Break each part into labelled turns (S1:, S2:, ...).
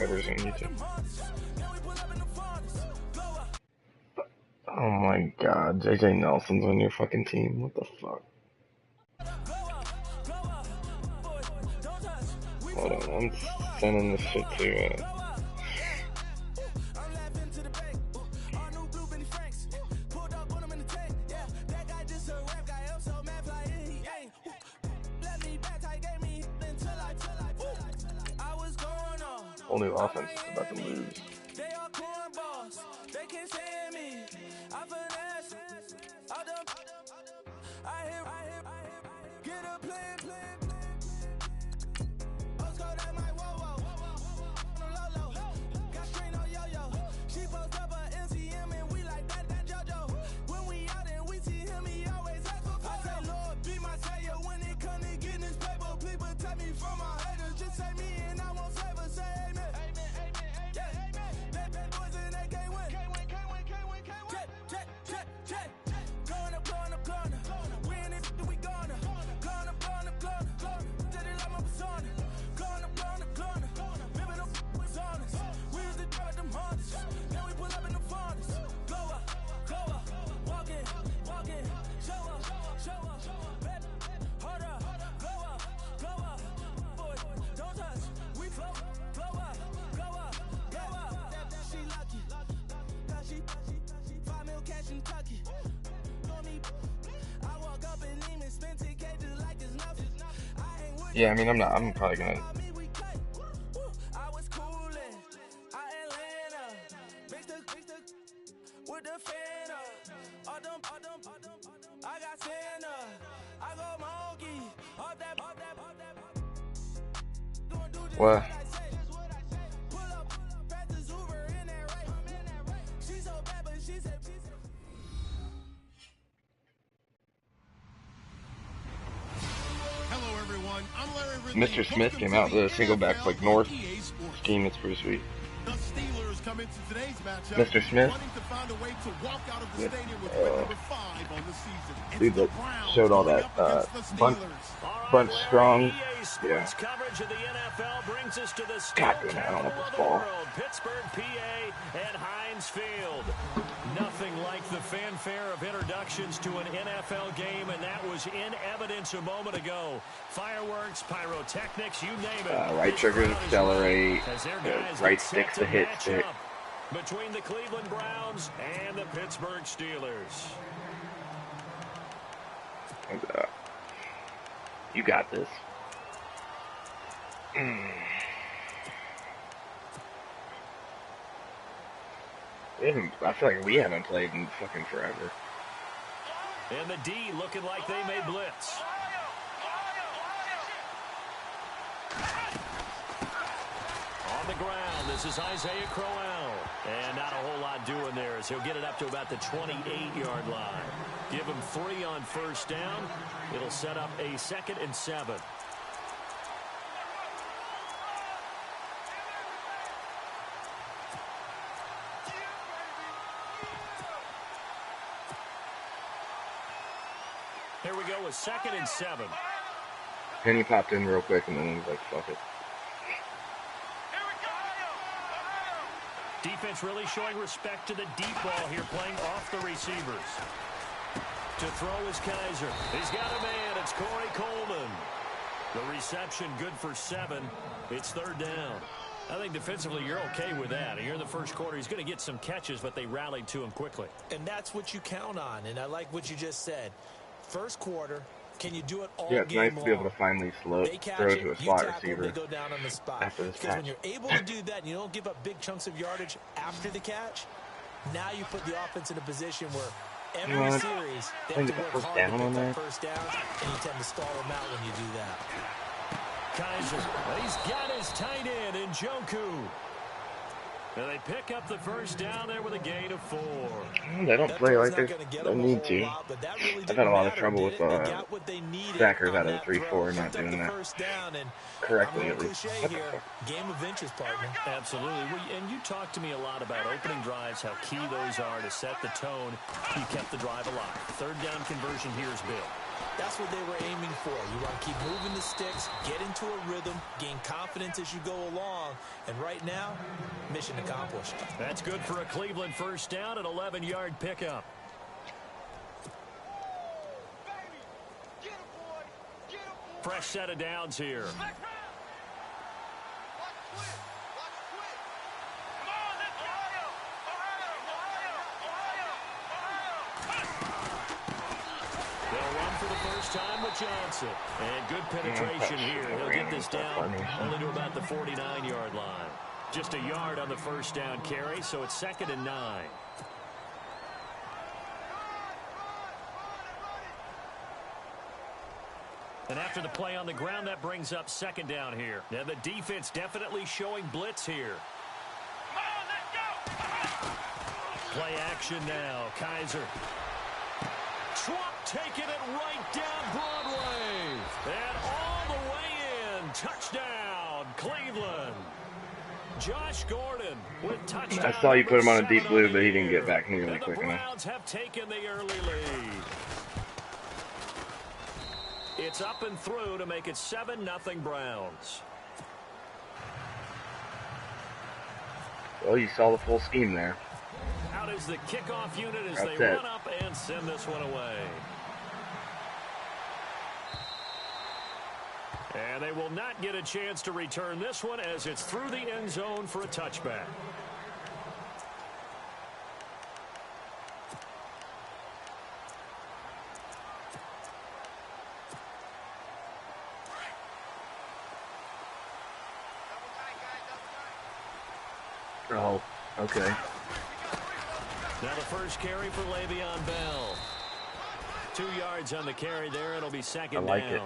S1: subscribers on YouTube. Oh my god, JJ Nelson's on your fucking team. What the fuck? Hold on, I'm sending this shit to whole new offense is about to lose. Yeah, I mean, I'm probably gonna. What? Mr. Smith came out with a single back like North scheme. It's pretty sweet. Mr. Smith, dude that showed all that bunch strong. Yeah. God damn it, I don't want this ball.
S2: Pittsburgh, PA, and Heinz Field. Nothing like the fanfare of introductions to an NFL game, and that was in evidence a moment ago. Fireworks, pyrotechnics, you name it.
S1: Right trigger to accelerate, right stick to hit stick.
S2: Between the Cleveland Browns and the Pittsburgh Steelers.
S1: You got this. I feel like we haven't played in fucking forever.
S2: And the D looking like they may blitz. On the ground, this is Isaiah Crowell. And not a whole lot doing there as he'll get it up to about the 28-yard line. Give him 3 on first down. It'll set up a 2nd and 7. Here we go with 2nd and 7.
S1: Penny popped in real quick and then he was like, fuck it.
S2: Defense really showing respect to the deep ball here, playing off the receivers. To throw is Kaiser. He's got a man. It's Corey Coleman. The reception good for 7. It's 3rd down. I think defensively you're okay with that. And you're in the first quarter. He's going to get some catches, but they rallied to him quickly.
S3: And that's what you count on. And I like what you just said. First quarter, can you do it all
S1: Yeah, it's nice to be able to finally throw to a slot receiver
S3: go down on the spot.
S1: after this
S3: because
S1: catch.
S3: when you're able to do that and you don't give up big chunks of yardage after the catch, now you put the offense in a position where every series they have to work hard to pick that first down, and you tend to stall them out when you do that.
S2: Kaiser, he's got his tight end in Njoku. And they pick up the first down there with a gain of 4.
S1: They don't play like they need to. I've had a lot of trouble with backers out of the 3-4 not doing that correctly, at least.
S3: Game of inches, partner.
S2: Absolutely. And you talked to me a lot about opening drives, how key those are to set the tone. You kept the drive alive. 3rd down conversion here is big.
S3: That's what they were aiming for. You want to keep moving the sticks, get into a rhythm, gain confidence as you go along. And right now, mission accomplished.
S2: That's good for a Cleveland first down, an 11-yard pickup. Fresh set of downs here. Time with Johnson. And good penetration here. He'll get this down only to about the 49-yard line. Just a yard on the first down carry, so it's 2nd and 9. And after the play on the ground, that brings up 2nd down here. Now the defense definitely showing blitz here. Play action now. Kaiser. Trump taking it right down Broadway. And all the way in. Touchdown, Cleveland. Josh Gordon with touchdown.
S1: I saw you put him on a deep blue, but he didn't get back nearly quick enough.
S2: The Browns have taken the early lead. It's up and through to make it 7-0 Browns.
S1: Well, you saw the full scheme there.
S2: Out is the kickoff unit as they run up and send this one away. And they will not get a chance to return this one as it's through the end zone for a touchback.
S1: Oh, okay.
S2: Now the first carry for Le'Veon Bell. 2 yards on the carry there. It'll be 2nd down.
S1: I like it.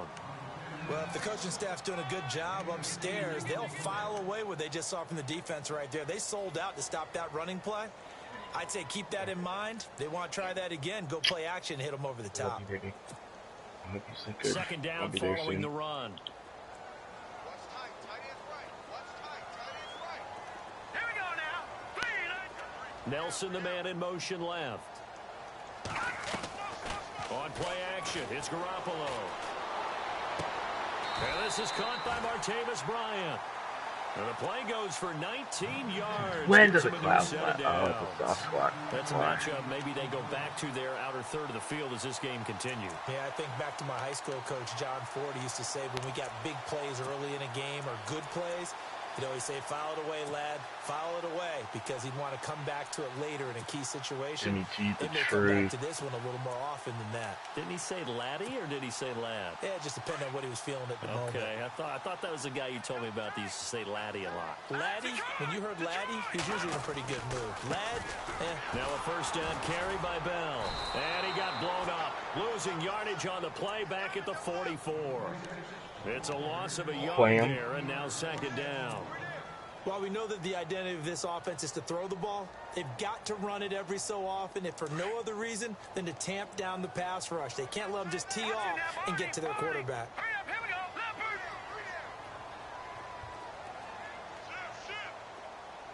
S3: Well, if the coaching staff's doing a good job upstairs, they'll file away what they just saw from the defense right there. They sold out to stop that running play. I'd say keep that in mind. They want to try that again. Go play action, hit them over the top.
S2: 2nd down following the run. Nelson, the man in motion left. On play action, it's Garoppolo. And this is caught by Martavis Bryant. And the play goes for 19 yards.
S1: When does a cloud flat? Oh, it's a soft squat.
S2: That's a matchup maybe they go back to their outer third of the field as this game continues.
S3: Yeah, I think back to my high school coach, John Ford. He used to say when we got big plays early in a game or good plays, he'd always say, file it away, lad. File it away, because he'd want to come back to it later in a key situation. He may come back to this one a little more often than that.
S2: Didn't he say laddie or did he say lad?
S3: Yeah, it just depended on what he was feeling at the moment.
S2: Okay, I thought that was the guy you told me about. He used to say laddie a lot.
S3: Laddie? When you heard laddie, he's usually in a pretty good mood. Lad?
S2: Now a first down carry by Bell. And he got blown up. Losing yardage on the play back at the 44. It's a loss of a yard there, and now 2nd down.
S3: While we know that the identity of this offense is to throw the ball, they've got to run it every so often, if for no other reason than to tamp down the pass rush. They can't let them just tee off and get to their quarterback.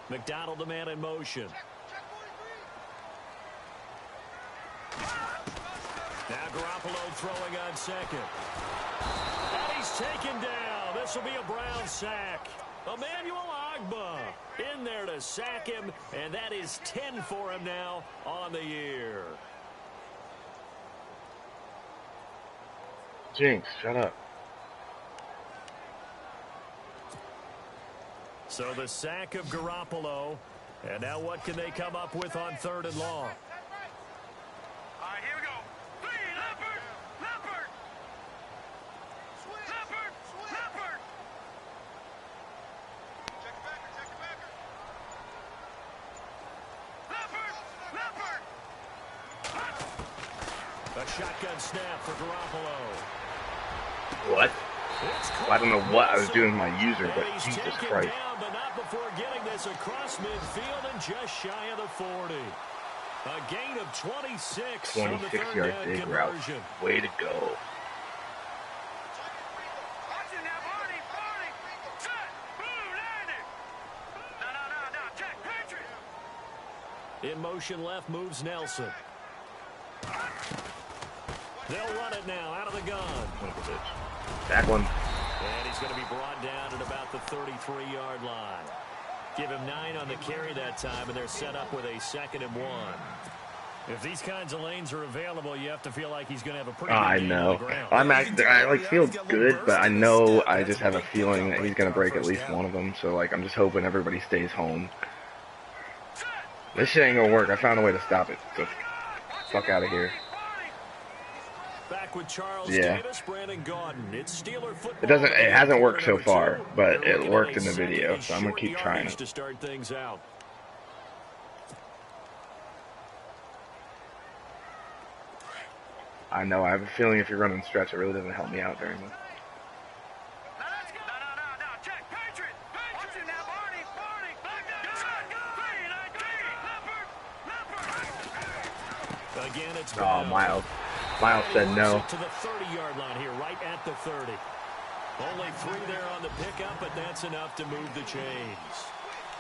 S2: McDonald, the man in motion. Now Garoppolo throwing on 2nd. And he's taken down. This will be a Brown sack. Emmanuel Ogbah in there to sack him, and that is 10 for him now on the year.
S1: Jinx, shut up.
S2: So the sack of Garoppolo, and now what can they come up with on 3rd and long? A shotgun snap for Garoppolo.
S1: What? Well, I don't know what I was doing with my user, but Jesus Christ.
S2: Down, but not before getting this across midfield and just shy of the 40. A gain of 26 on the
S1: 26-yard dig route. Way to go.
S2: In motion left moves Nelson. They'll run it now out of the gun.
S1: Back one.
S2: And he's going to be brought down at about the 33-yard line. Give him 9 on the carry that time, and they're set up with a 2nd and 1. If these kinds of lanes are available, you have to feel like he's going to have a pretty good game on the ground.
S1: I feel good, but I know I just have a feeling that he's going to break at least one of them. So, like, I'm just hoping everybody stays home. This shit ain't going to work. I found a way to stop it. So, fuck out of here.
S2: Back with Charles Davis, Brandon Gaudin. It's Steeler football.
S1: It hasn't worked so far, but it worked in the video, so I'm going to keep trying it.
S2: To start things out.
S1: I know. I have a feeling if you're running stretch, it really doesn't help me out very much.
S2: Again, it's
S1: Miles. Miles said no.
S2: To the 30-yard line here, right at the 30. Only 3 there on the pickup, but that's enough to move the chains.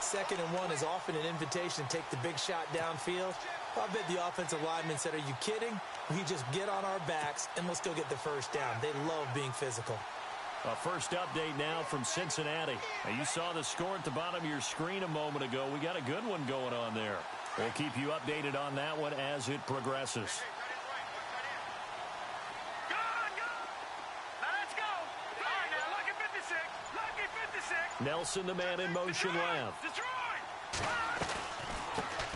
S3: 2nd and 1 is often an invitation to take the big shot downfield. I bet the offensive lineman said, "Are you kidding? We just get on our backs and let's go get the first down." They love being physical.
S2: A first update now from Cincinnati. Now, you saw the score at the bottom of your screen a moment ago. We got a good one going on there. We'll keep you updated on that one as it progresses. Nelson, the man in motion left.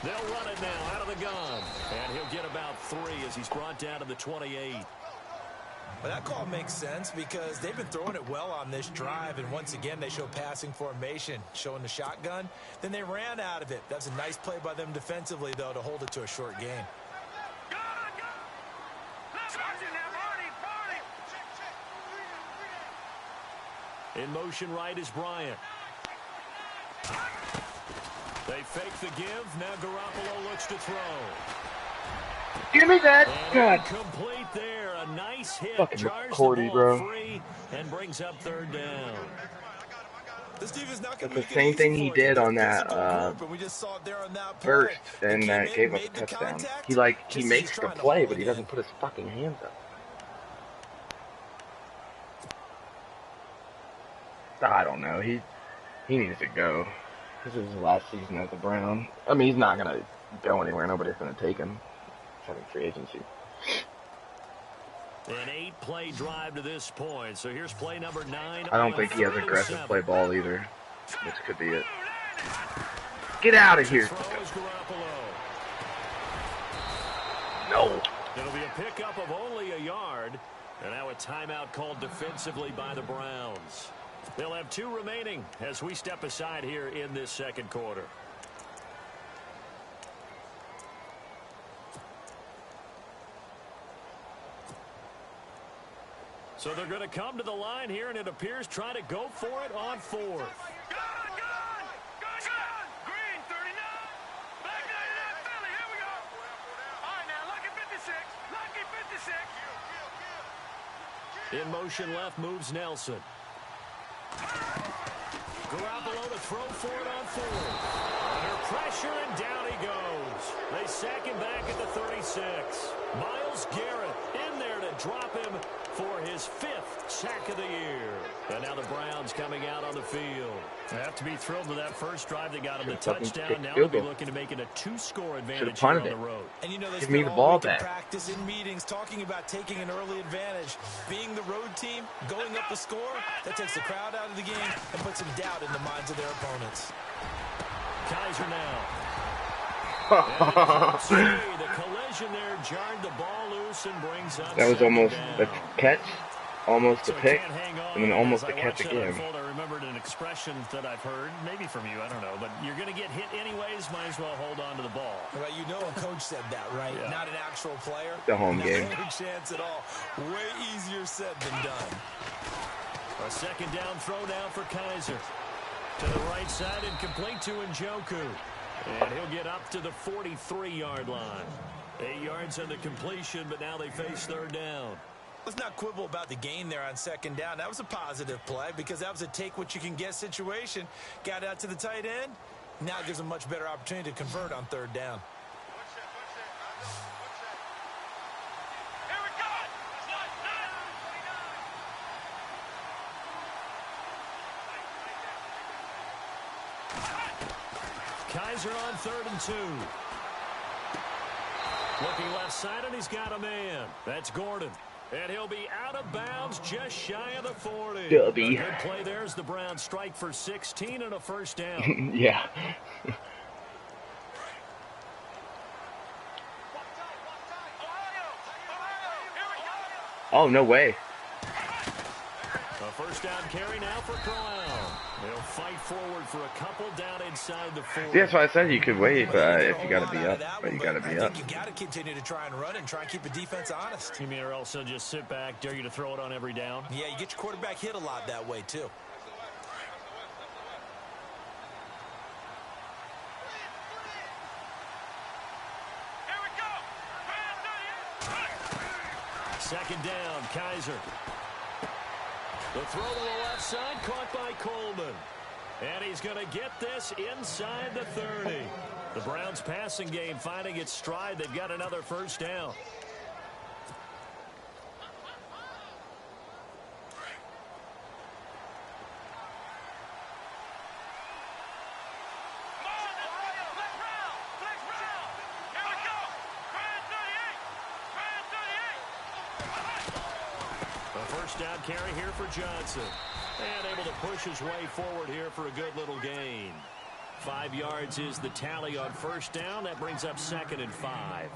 S2: They'll run it now out of the gun. And he'll get about 3 as he's brought down to the 28.
S3: Well, that call makes sense because they've been throwing it well on this drive. And once again, they show passing formation, showing the shotgun. Then they ran out of it. That's a nice play by them defensively, though, to hold it to a short gain.
S2: In motion right is Bryant. They fake the give. Now Garoppolo looks to throw.
S1: Give me that. God.
S2: Complete there. A nice hit.
S1: Fucking
S2: Jars
S1: McCourty,
S2: the ball
S1: bro.
S2: free and brings up 3rd down.
S3: This defense not
S1: That's the same thing he did on that burst, and that gave us a touchdown. He makes the play, but he doesn't put his fucking hands up. I don't know. He needs to go. This is his last season as a Brown. I mean, he's not gonna go anywhere. Nobody's gonna take him. He's having free agency.
S2: An 8-play drive to this point. So here's play number 9.
S1: I don't think he has aggressive play ball either. This could be it. Get out of here. No.
S2: It'll be a pickup of only a yard. And now a timeout called defensively by the Browns. They'll have 2 remaining as we step aside here in this 2nd quarter. So they're going to come to the line here, and it appears trying to go for it on 4th. In motion left moves Nelson. Garoppolo to throw for it on 4th. Under pressure, and down he goes. They sack him back at the 36. Myles Garrett in there to drop him for his 5th sack of the year. And now the Browns coming out on the field. They have to be thrilled with that first drive. They got him the touchdown. Now they'll be looking to make it a 2-score advantage here on the road.
S3: And you know, they
S1: give me the ball back.
S3: Practice in meetings talking about taking an early advantage. Being the road team, going up the score, that takes the crowd out of the game and puts some doubt in the minds of their opponents.
S2: Kaiser now. The collision there jarred the ball loose and brings up.
S1: That was almost a catch, almost a pick, and then almost a catch again.
S2: I remembered an expression that I've heard, maybe from you, I don't know, but you're going to get hit anyways, might as well hold on to the ball.
S3: Well, you know a coach said that, right? Yeah. Not an actual player.
S1: The home game.
S3: No chance at all. Way easier said than done.
S2: A 2nd down throw now for Kaiser. To the right side and complete to Njoku. And he'll get up to the 43-yard line. 8 yards on the completion, but now they face 3rd down.
S3: Let's not quibble about the gain there on 2nd down. That was a positive play because that was a take-what-you-can-get situation. Got out to the tight end. Now it gives them a much better opportunity to convert on 3rd down.
S2: Kaiser on 3rd and 2. Looking left side, and he's got a man. That's Gordon. And he'll be out of bounds just shy of the 40.
S1: Dubby.
S2: Good play there's the Browns strike for 16 and a first down.
S1: Yeah. Oh, no way.
S2: A first down carry now for Corral. They'll fight forward for a couple down inside the 40.
S1: Yeah, that's why I said you could wait, but if you got to be up, but you got to be up.
S3: You got to continue to try and run and try and keep the defense honest.
S2: You mean or else they'll just sit back, dare you to throw it on every down?
S3: Yeah, you get your quarterback hit a lot that way, too.
S2: Second down, Kaiser. The throw to the left side, caught by Coleman. And he's going to get this inside the 30. The Browns passing game finding its stride. They've got another first down. First down carry here for Johnson. And able to push his way forward here for a good little gain. 5 yards is the tally on first down. That brings up 2nd and 5.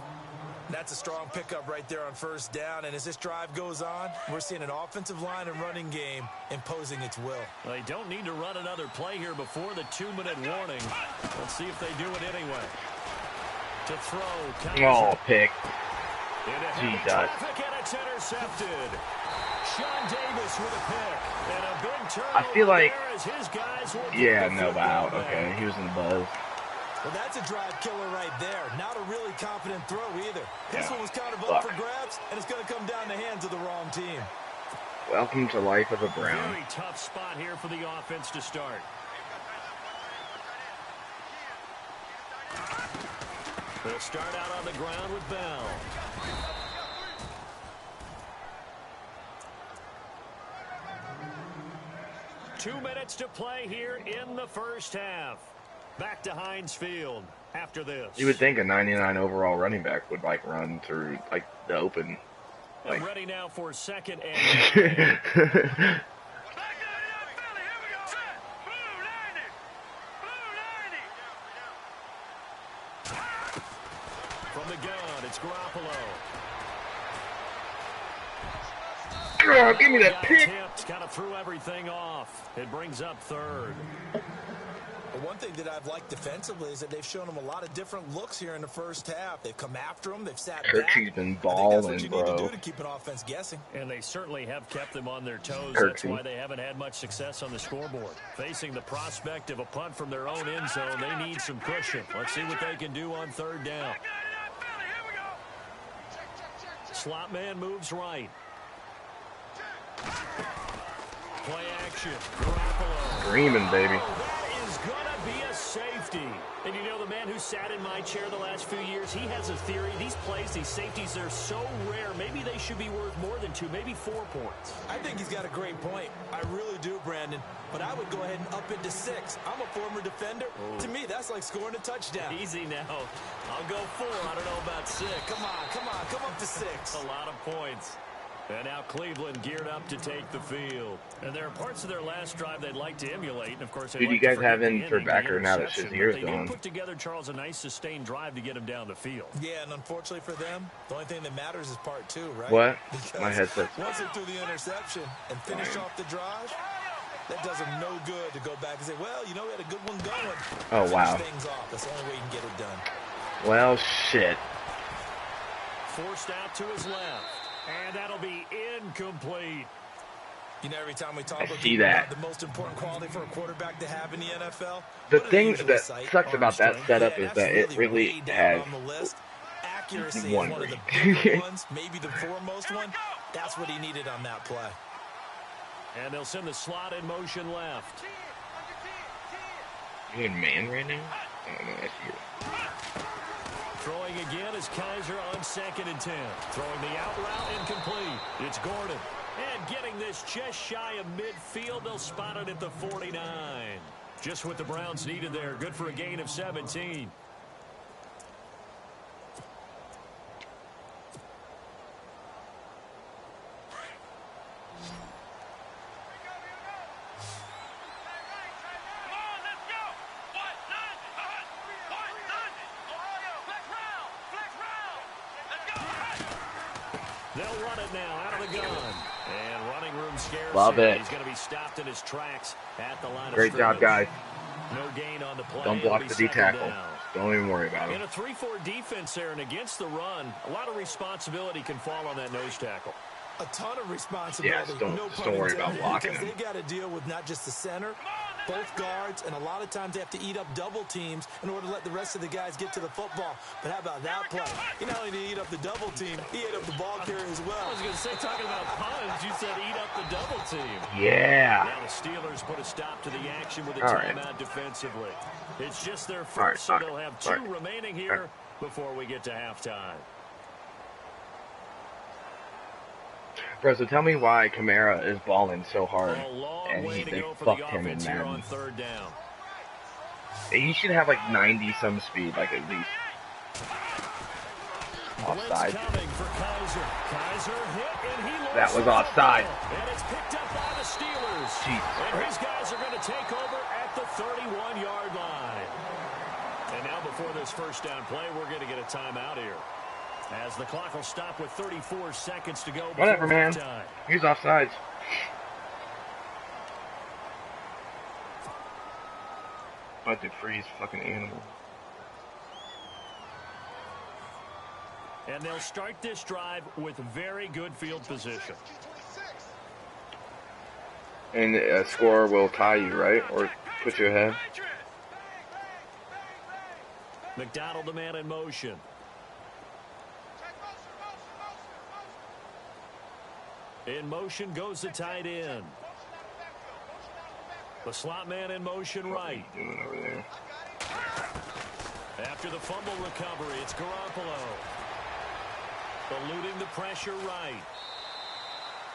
S3: That's a strong pickup right there on first down. And as this drive goes on, we're seeing an offensive line and running game imposing its will.
S2: Well, they don't need to run another play here before the 2-minute warning. Let's see if they do it anyway. To throw. Kaiser.
S1: Oh, pick.
S2: Jesus. Traffic, and it's intercepted. Sean Davis with a pick. And a big turnover.
S1: I feel like,
S2: as his guys will
S1: yeah, no, wow, okay, he was in the buzz.
S3: Well, that's a drive killer right there. Not a really confident throw either. This one was kind of up for grabs, and it's going to come down the hands of the wrong team.
S1: Welcome to life of a Brown.
S2: Very tough spot here for the offense to start. They'll start out on the ground with Bell. Two minutes to play here in the first half. Back to Heinz Field after this.
S1: You would think a 99 overall running back would like run through like the open.
S2: Like. Ready now for 2nd and 9. From the gun, it's Garoppolo.
S1: Oh, give me that pick.
S2: Kind of threw everything off. It brings up 3rd.
S3: But one thing that I've liked defensively is that they've shown them a lot of different looks here in the first half. They've come after them. They've sat back.
S1: Kirksey's been balling,
S3: that's what you
S1: bro.
S3: need to do to keep an offense guessing.
S2: And they certainly have kept them on their toes.
S1: Kirksey.
S2: That's why they haven't had much success on the scoreboard. Facing the prospect of a punt from their own end zone, they need some cushion. Let's see what they can do on 3rd down. Slot man moves right. Play action. Garoppolo.
S1: Screaming, baby.
S2: That is going to be a safety. And you know, the man who sat in my chair the last few years, he has a theory. These plays, these safeties, they're so rare. Maybe they should be worth more than 2, maybe 4 points.
S3: I think he's got a great point. I really do, Brandon. But I would go ahead and up it to 6. I'm a former defender.
S2: Ooh.
S3: To me, that's like scoring a touchdown.
S2: Easy now. I'll go 4. I don't know about 6.
S3: Come up to 6.
S2: A lot of points. And now Cleveland geared up to take the field. And there are parts of their last drive they'd like to emulate. And of course,
S1: Who do you guys have in for backer now that Shazier's
S2: They
S1: gone?
S2: did put together, Charles, a nice sustained drive to get him down the field.
S3: Yeah, and unfortunately for them, the only thing that matters is part 2, right?
S1: What?
S3: Because
S1: My headset.
S3: once they threw the interception and finished off the drive, that does them no good to go back and say, well, you know, we had a good one going.
S1: Oh, wow.
S3: Finish things off. That's the only way you can get it done.
S1: Well, shit.
S2: Forced out to his left. And that'll be incomplete.
S3: You know, every time we talk about
S1: that.
S3: the most important quality for a quarterback to have in the NFL,
S1: The thing that sucks about that setup is that it really has
S3: on the list. Accuracy
S1: one
S3: is one of the
S1: ring.
S3: big ones, maybe the foremost one. That's what he needed on that play.
S2: And they'll send the slot in motion left.
S1: You in man right now? Oh, no, that's you.
S2: Throwing again is Kaiser on 2nd and 10. Throwing the out route incomplete. It's Gordon. And getting this just shy of midfield. They'll spot it at the 49. Just what the Browns needed there. Good for a gain of 17. They'll run it now out of the gun. And running room scarce.
S1: Love it.
S2: He's going to be stopped in his tracks at the line
S1: Great
S2: of
S1: job, guys.
S2: No gain on the play.
S1: Don't block the D tackle. Don't even worry about it.
S2: In a 3-4 defense there and against the run, a lot of responsibility can fall on that nose tackle.
S3: A ton of responsibility.
S1: Yes, don't worry about blocking him.
S3: Because they got to deal with not just the center, both guards, and a lot of times they have to eat up double teams in order to let the rest of the guys get to the football. But how about that play? He not only did he eat up the double team, he ate up the ball carrier as well.
S2: I was going to say, talking about puns, you said eat up the double team.
S1: Yeah.
S2: Now the Steelers put a stop to the action with a timeout defensively. It's just their first, so they'll have two remaining here before we get to halftime.
S1: Bro, so tell me why Kamara is balling so hard, and they fucked him in Madden. He should have like 90-some speed, like at least. Offside. That was offside.
S2: And it's picked up by the Steelers. And his guys are going to take over at the 31-yard line. And now before this first down play, we're going to get a timeout here. As the clock will stop with 34 seconds to go.
S1: Whatever, man. He's offsides. Budget freeze, fucking animal.
S2: And they'll start this drive with very good field position.
S1: And a score will tie you, right? Or put you ahead?
S2: McDonald, the man in motion. In motion goes the tight end. The slot man in motion right.
S1: What are you doing over there?
S2: After the fumble recovery, it's Garoppolo. Eluding the pressure right.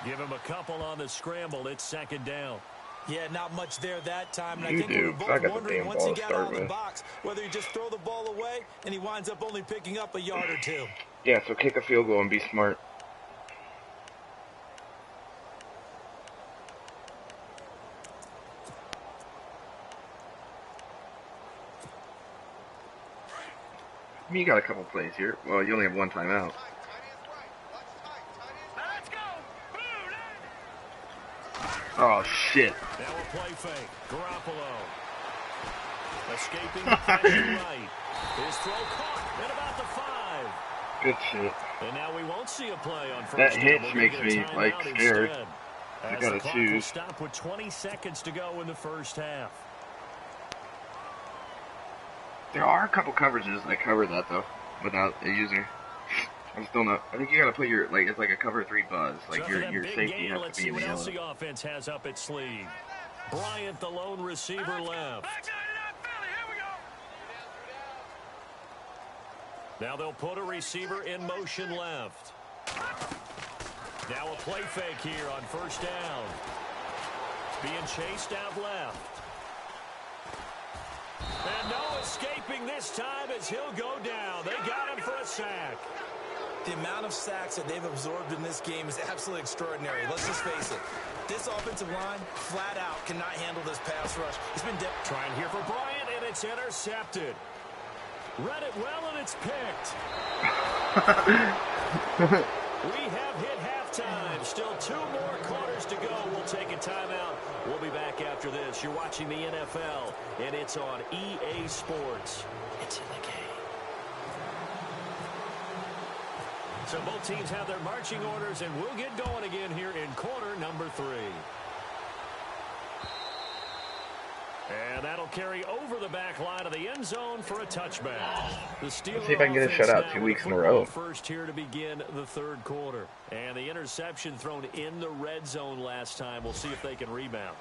S2: Give him a couple on the scramble. It's second down.
S3: Yeah, not much there that time. And I think we were both wondering once he got out of the box whether he just throw the ball away and he winds up only picking up a yard or two.
S1: Yeah, so kick a field goal and be smart. I mean, you got a couple plays here. Well, you only have one timeout. Oh, shit.
S2: Now a play fake. Garoppolo. Escaping the pressure right. His throw caught at about the 5.
S1: Good shit.
S2: And now we won't see a play on first
S1: that
S2: down.
S1: hitch makes me, like, scared. I gotta choose.
S2: Stop with 20 seconds to go in the first half.
S1: There are a couple coverages that cover that, though, without a user. I'm still not. I think you gotta put your, like, it's like a cover 3 buzz. Like, your safety has to be in the yellow.
S2: Let's see what else the offense has up its sleeve. Bryant, the lone receiver, left. Now they'll put a receiver in motion left. Now a play fake here on first down. Being chased out left. And no escaping this time as he'll go down. They got him for a sack.
S3: The amount of sacks that they've absorbed in this game is absolutely extraordinary. Let's just face it. This offensive line, flat out, cannot handle this pass rush. It's been
S2: trying here for Bryant, and it's intercepted. Read it well, and it's picked. We have hit halftime. Still 2 more quarters to go. We'll take a timeout. We'll be back after this. You're watching the NFL, and it's on EA Sports. It's in the game. So both teams have their marching orders, and we'll get going again here in quarter number 3. And that'll carry over the back line of the end zone for a touchback.
S1: Let's see if I can get a shutout 2 weeks in a row.
S2: First here to begin the third quarter. And the interception thrown in the red zone last time. We'll see if they can rebound.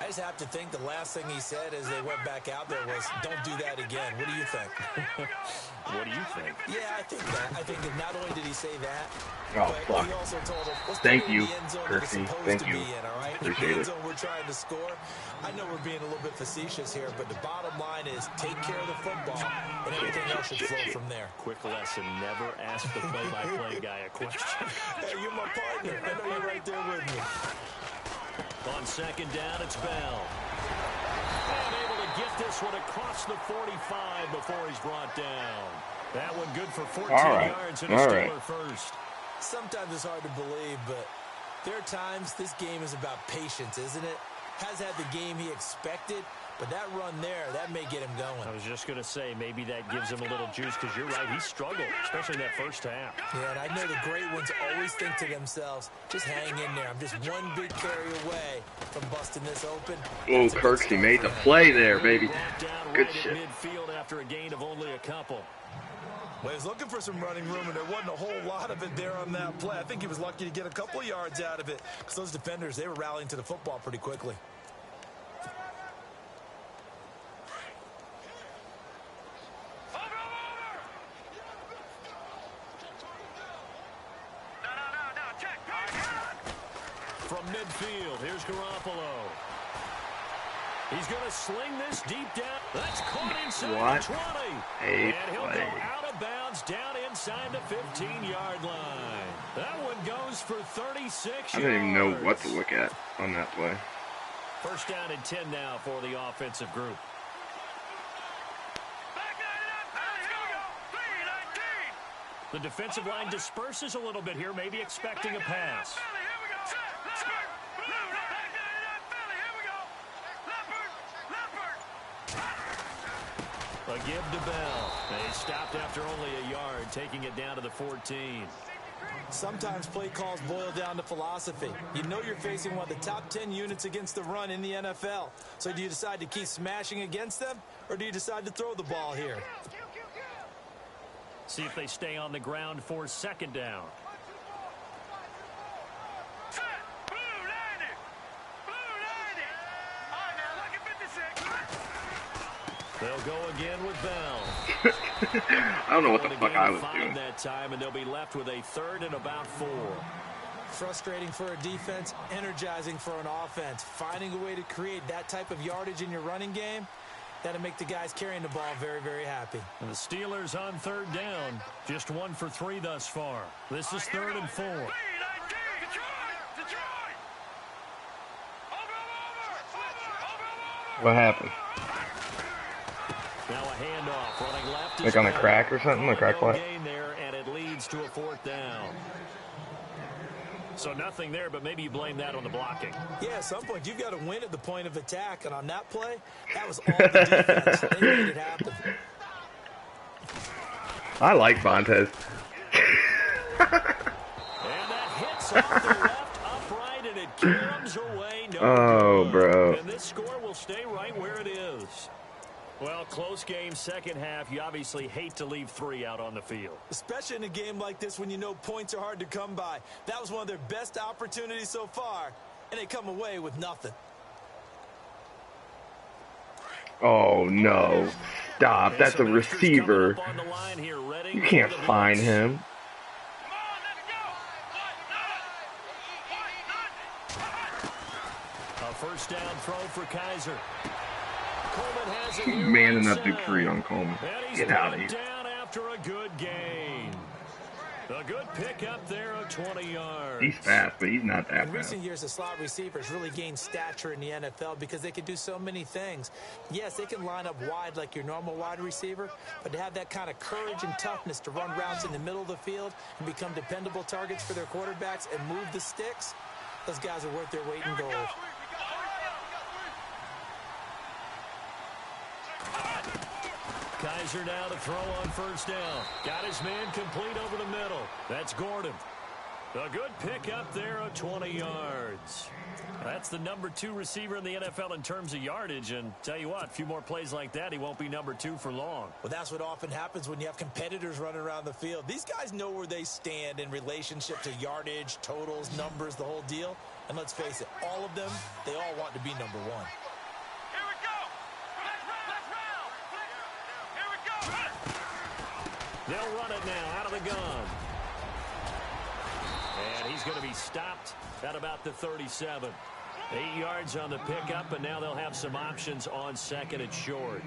S3: I just have to think the last thing he said as they went back out there was, don't do that again. What do you think?
S2: What do you think?
S3: Yeah, I think that. I think that not only did he say that,
S1: Oh,
S3: but
S1: fuck.
S3: he also told him, let's
S1: Thank
S3: stay
S1: you,
S3: in the end zone that
S1: Kirsty.
S3: it's supposed
S1: Thank
S3: to
S1: you.
S3: be in, all right?
S1: Appreciate
S3: the end
S1: it.
S3: zone we're trying to score. I know we're being a little bit facetious here, but the bottom line is take care of the football, and everything else should flow from there.
S2: Quick lesson, never ask the play-by-play guy a question.
S3: Hey, you're my partner. I know you're right there with me.
S2: On second down, it's Bell. And able to get this one across the 45 before he's brought down. That one good for 14 yards and a Steeler first.
S3: Sometimes it's hard to believe, but there are times this game is about patience, isn't it? Has had the game he expected, but that run there, that may get him going.
S2: I was just going to say, maybe that gives him a little juice, because you're right, he struggled, especially that first half.
S3: Yeah, and I know the great ones always think to themselves, just hang in there. I'm just one big carry away from busting this open.
S1: Oh, Kirksey made the play there, baby. Good shit.
S2: Midfield after a gain of only a couple.
S3: Well, he was looking for some running room, and there wasn't a whole lot of it there on that play. I think he was lucky to get a couple of yards out of it, because those defenders, they were rallying to the football pretty quickly.
S2: From midfield, here's Garoppolo. He's going to sling this deep down. That's caught inside the 20.
S1: Hey,
S2: and he'll go out of bounds down inside the 15-yard line. That one goes for 36 yards.
S1: I don't even know what to look at on that play.
S2: First down and 10 now for the offensive group. The defensive line disperses a little bit here, maybe expecting a pass. A give to Bell. They stopped after only a yard, taking it down to the 14.
S3: Sometimes play calls boil down to philosophy. You know you're facing one of the top 10 units against the run in the NFL. So do you decide to keep smashing against them, or do you decide to throw the ball here?
S2: See if they stay on the ground for second down. They'll go again with Bell.
S1: I don't know what the fuck I was doing.
S2: That time, and they'll be left with a third and about 4.
S3: Frustrating for a defense, energizing for an offense. Finding a way to create that type of yardage in your running game, that'll make the guys carrying the ball very, very happy.
S2: And the Steelers on third down. Just 1 for 3 thus far. This is 3rd and 4.
S1: What happened?
S2: Now a handoff running left.
S1: Like on a crack or something? A crack play?
S2: Gain there, and it leads to a 4th down. So nothing there, but maybe you blame that on the blocking.
S3: Yeah, at some point you've got to win at the point of attack, and on that play, that was all the defense. They made it happen.
S1: I like Vontaze.
S2: And that hits off the left upright, and it caroms away.
S1: Oh, bro.
S2: And this score will stay right where it is. Well, close game, second half. You obviously hate to leave 3 out on the field.
S3: Especially in a game like this when you know points are hard to come by. That was one of their best opportunities so far, and they come away with nothing.
S1: Oh, no. Stop. That's a receiver. You can't find him.
S2: A first down throw for Kaiser. Coleman has it.
S1: Manning up Dupree on Coleman. Get out of here.
S2: Down after a good gain. A good pick up there of 20 yards.
S1: He's fast, but he's not that
S3: In
S1: fast.
S3: recent years, the slot receivers really gained stature in the NFL because they can do so many things. Yes, they can line up wide like your normal wide receiver, but to have that kind of courage and toughness to run routes in the middle of the field and become dependable targets for their quarterbacks and move the sticks, those guys are worth their weight in gold.
S2: Kaiser now to throw on first down. Got his man complete over the middle. That's Gordon. A good pick up there of 20 yards. That's the number 2 receiver in the NFL in terms of yardage. And tell you what, a few more plays like that, he won't be number 2 for long.
S3: Well, that's what often happens when you have competitors running around the field. These guys know where they stand in relationship to yardage, totals, numbers, the whole deal. And let's face it, all of them, they all want to be number one.
S2: Here we go. Let's round. Here we go. They'll run it now out of the gun. And he's going to be stopped at about the 37. 8 yards on the pickup, and now they'll have some options on second and short.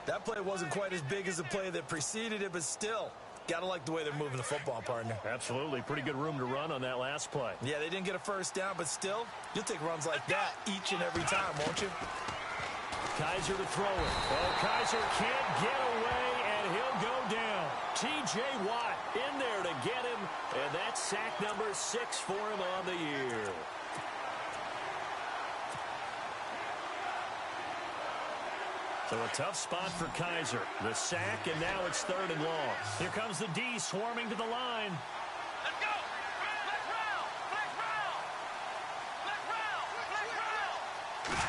S3: That play wasn't quite as big as the play that preceded it, but still, got to like the way they're moving the football, partner.
S2: Absolutely. Pretty good room to run on that last play.
S3: Yeah, they didn't get a first down, but still, you'll take runs like that each and every time, won't you?
S2: Kaiser to throw it. Oh, Kaiser can't get away, and he'll go down. T.J. Watt in there to get him, and that's sack number 6 for him on the year. So a tough spot for Kaiser. The sack, and now it's 3rd and long. Here comes the D swarming to the line. Let's go! Let's round! Let's round! Let's round! Let's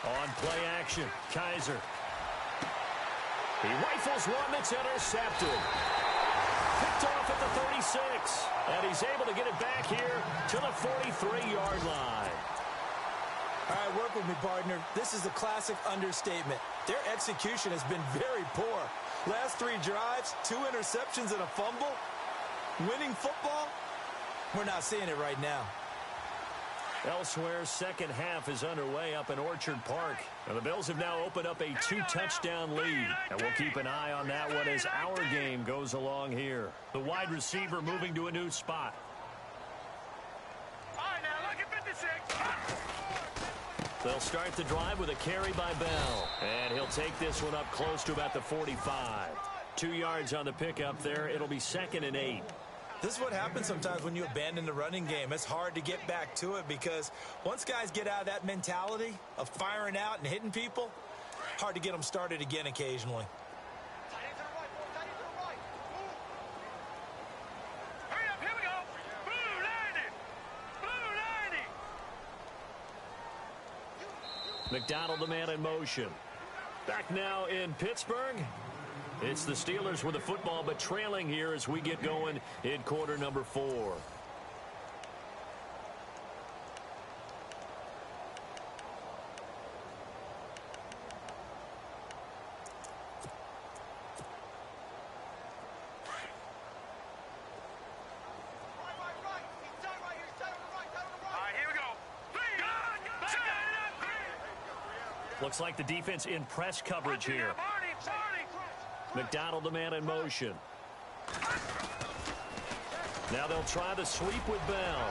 S2: round! On play action, Kaiser. He rifles one that's intercepted. Picked off at the 36. And he's able to get it back here to the 43-yard line.
S3: All right, work with me, partner. This is a classic understatement. Their execution has been very poor. Last 3 drives, 2 interceptions and a fumble. Winning football? We're not seeing it right now.
S2: Elsewhere, second half is underway up in Orchard Park. And the Bills have now opened up a 2-touchdown lead. And we'll keep an eye on that one as our game goes along here. The wide receiver moving to a new spot. All right, now look at 56. They'll start the drive with a carry by Bell. And he'll take this one up close to about the 45. 2 yards on the pickup there. It'll be 2nd and 8.
S3: This is what happens sometimes when you abandon the running game. It's hard to get back to it because once guys get out of that mentality of firing out and hitting people, hard to get them started again occasionally.
S2: Hurry up, here we go. Blue 90. Blue 90. McDonald, the man in motion. Back now in Pittsburgh. It's the Steelers with the football, but trailing here as we get going in quarter number 4. Looks like the defense in press coverage here. McDonald, the man in motion. Now they'll try the sweep with Bell.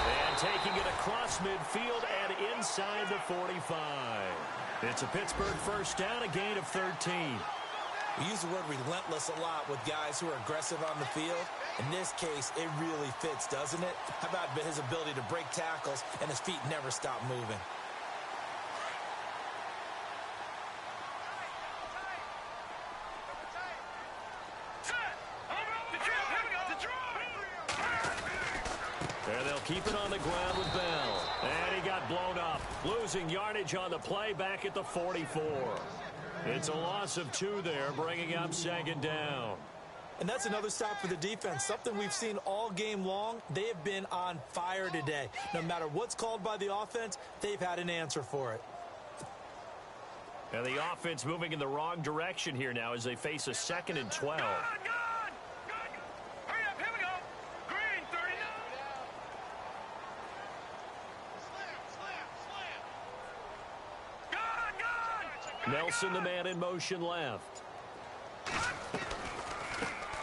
S2: And taking it across midfield and inside the 45. It's a Pittsburgh first down, a gain of 13.
S3: We use the word relentless a lot with guys who are aggressive on the field. In this case, it really fits, doesn't it? How about his ability to break tackles and his feet never stop moving?
S2: There they'll keep it on the ground with Bell. And he got blown up. Losing yardage on the play back at the 44. It's a loss of 2 there, bringing up 2nd down.
S3: And that's another stop for the defense. Something we've seen all game long. They have been on fire today. No matter what's called by the offense, they've had an answer for it.
S2: And the offense moving in the wrong direction here now as they face a 2nd and 12. Hurry up, here we go. Green, 30. Nelson, the man in motion left.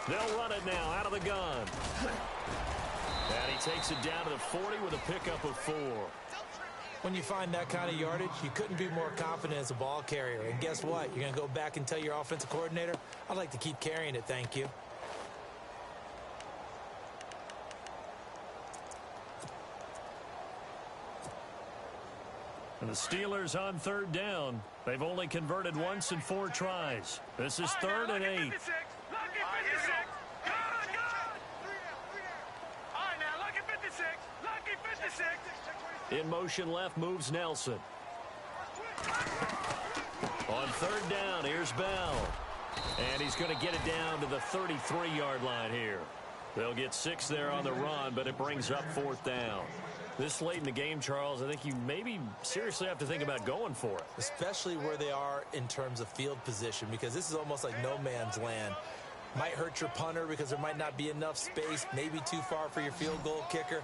S2: They'll run it now out of the gun. And he takes it down to the 40 with a pickup of 4.
S3: When you find that kind of yardage, you couldn't be more confident as a ball carrier. And guess what? You're going to go back and tell your offensive coordinator, I'd like to keep carrying it, thank you.
S2: And the Steelers on 3rd down. They've only converted once in 4 tries. This is 3rd and 8. In motion left moves Nelson. On 3rd down, here's Bell. And he's going to get it down to the 33-yard line here. They'll get 6 there on the run, but it brings up 4th down. This late in the game, Charles, I think you maybe seriously have to think about going for it.
S3: Especially where they are in terms of field position, because this is almost like no man's land. Might hurt your punter because there might not be enough space, maybe too far for your field goal kicker.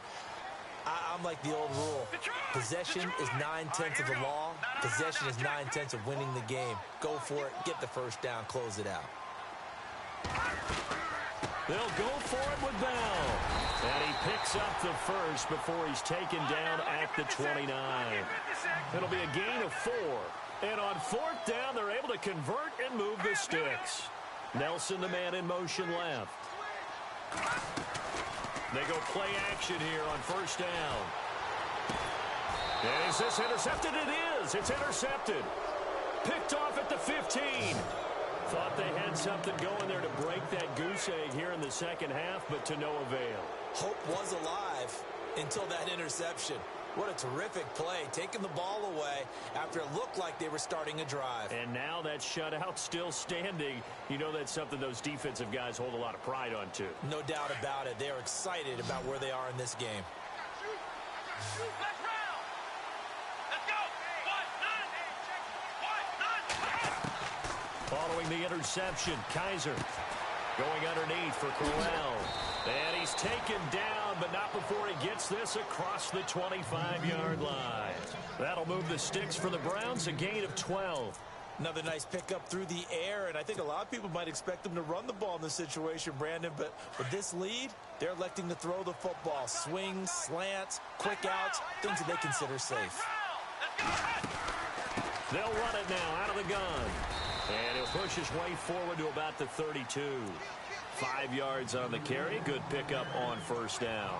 S3: I'm like the old rule. Possession is 9/10 of the law. Possession is 9/10 of winning the game. Go for it, get the first down, close it out.
S2: They'll go for it with Bell. And he picks up the first before he's taken down at the 29. It'll be a gain of 4. And on 4th down, they're able to convert and move the sticks. Nelson, the man in motion left. They go play action here on 1st down. And is this intercepted? It is. It's intercepted. Picked off at the 15. Thought they had something going there to break that goose egg here in the second half, but to no avail.
S3: Hope was alive until that interception. What a terrific play, taking the ball away after it looked like they were starting a drive.
S2: And now that shutout still standing. You know that's something those defensive guys hold a lot of pride on, too.
S3: No doubt about it. They are excited about where they are in this game.
S2: Following the interception, Kaiser going underneath for Crowell. And he's taken down, but not before he gets this across the 25-yard line. That'll move the sticks for the Browns, a gain of 12.
S3: Another nice pickup through the air, and I think a lot of people might expect them to run the ball in this situation, Brandon, but with this lead, they're electing to throw the football. Swings, slants, quick outs, things that they consider safe.
S2: They'll run it now out of the gun. And he'll push his way forward to about the 32. 5 yards on the carry. Good pickup on 1st down.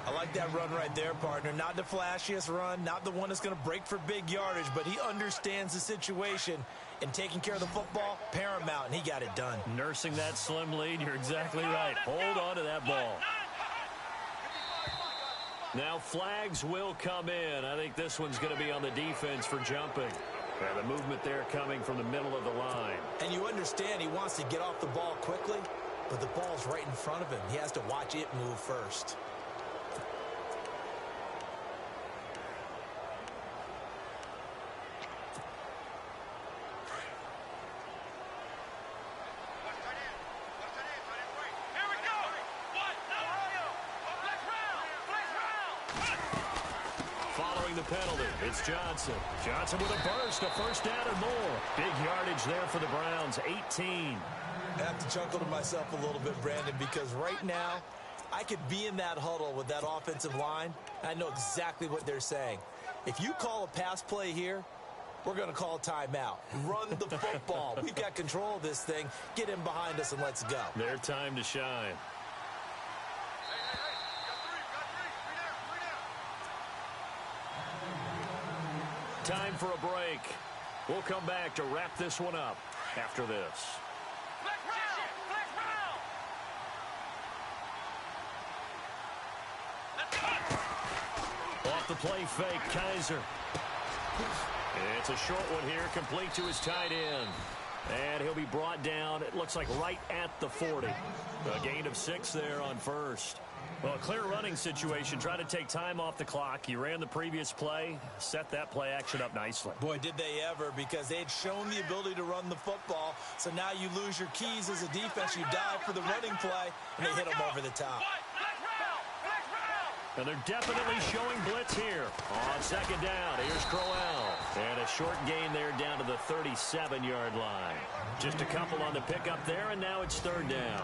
S3: I like that run right there, partner. Not the flashiest run, not the one that's going to break for big yardage, but he understands the situation, and taking care of the football, paramount, and he got it done.
S2: Nursing that slim lead, you're exactly right. Hold on to that ball. Now flags will come in. I think this one's going to be on the defense for jumping. And the movement there coming from the middle of the line.
S3: And you understand he wants to get off the ball quickly, but the ball's right in front of him. He has to watch it move first.
S2: The penalty. It's Johnson. Johnson with a burst, a 1st down and more. Big yardage there for the Browns, 18.
S3: I have to chuckle to myself a little bit, Brandon, because right now I could be in that huddle with that offensive line. I know exactly what they're saying. If you call a pass play here, we're going to call a timeout. Run the football. We've got control of this thing. Get in behind us and let's go.
S2: Their time to shine. Time for a break. We'll come back to wrap this one up after this. Off the play fake, Kaiser. It's a short one here, complete to his tight end. And he'll be brought down, it looks like right at the 40. A gain of 6 there on 1st. Well, a clear running situation. Try to take time off the clock. He ran the previous play, set that play action up nicely.
S3: Boy, did they ever, because they had shown the ability to run the football. So now you lose your keys as a defense. You dive for the running play, and they hit them over the top.
S2: And they're definitely showing blitz here. On 2nd down, here's Crowell. And a short gain there down to the 37-yard line. Just a couple on the pickup there, and now it's 3rd down.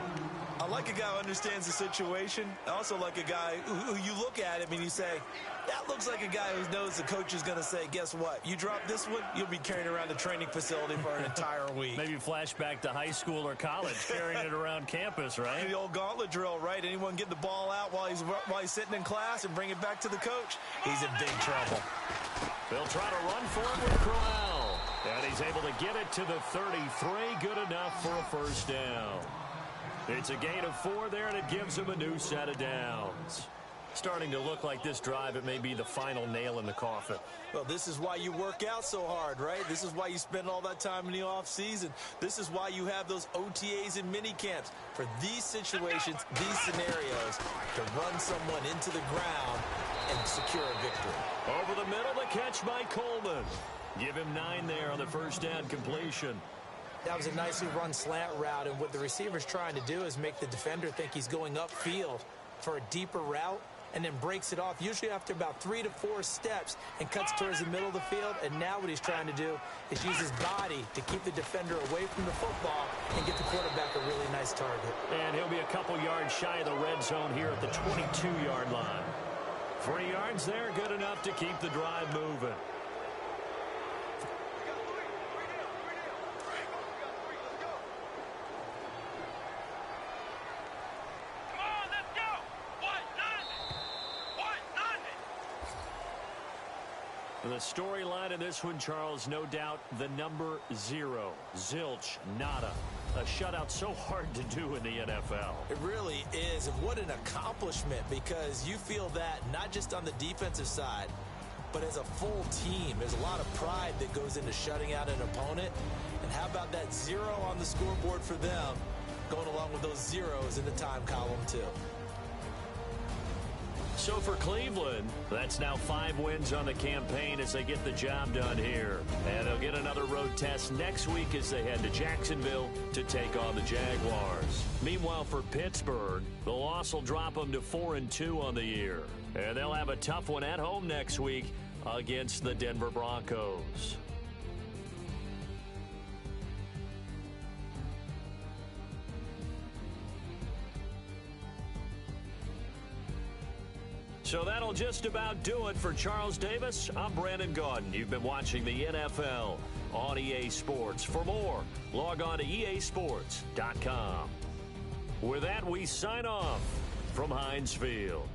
S3: I like a guy who understands the situation. I also like a guy who you look at him and you say, that looks like a guy who knows the coach is going to say, guess what? You drop this one, you'll be carrying around the training facility for an entire week.
S2: Maybe flashback to high school or college, carrying it around campus, right?
S3: The old gauntlet drill, right? Anyone get the ball out while he's sitting in class and bring it back to the coach? He's in big trouble.
S2: They'll try to run for it with Crowell. And he's able to get it to the 33. Good enough for a 1st down. It's a gain of 4 there, and it gives him a new set of downs. Starting to look like this drive, it may be the final nail in the coffin.
S3: Well, this is why you work out so hard, right? This is why you spend all that time in the offseason. This is why you have those OTAs and mini camps. For these situations, these scenarios, to run someone into the ground and secure a victory.
S2: Over the middle, the catch by Coleman. Give him 9 there on the first down completion.
S3: That was a nicely run slant route, and what the receiver's trying to do is make the defender think he's going upfield for a deeper route, and then breaks it off, usually after about 3 to 4 steps, and cuts towards the middle of the field. And now what he's trying to do is use his body to keep the defender away from the football and get the quarterback a really nice target.
S2: And he'll be a couple yards shy of the red zone here at the 22-yard line. 3 yards there, good enough to keep the drive moving. The storyline in this one, Charles, no doubt the number 0. Zilch, nada. A shutout so hard to do in the NFL.
S3: It really is, and what an accomplishment, because you feel that not just on the defensive side, but as a full team. There's a lot of pride that goes into shutting out an opponent. And how about that 0 on the scoreboard for them, going along with those zeros in the time column too.
S2: So for Cleveland, that's now 5 wins on the campaign as they get the job done here. And they'll get another road test next week as they head to Jacksonville to take on the Jaguars. Meanwhile, for Pittsburgh, the loss will drop them to 4-2 on the year. And they'll have a tough one at home next week against the Denver Broncos. So that'll just about do it for Charles Davis. I'm Brandon Gaudin. You've been watching the NFL on EA Sports. For more, log on to easports.com. With that, we sign off from Heinz Field.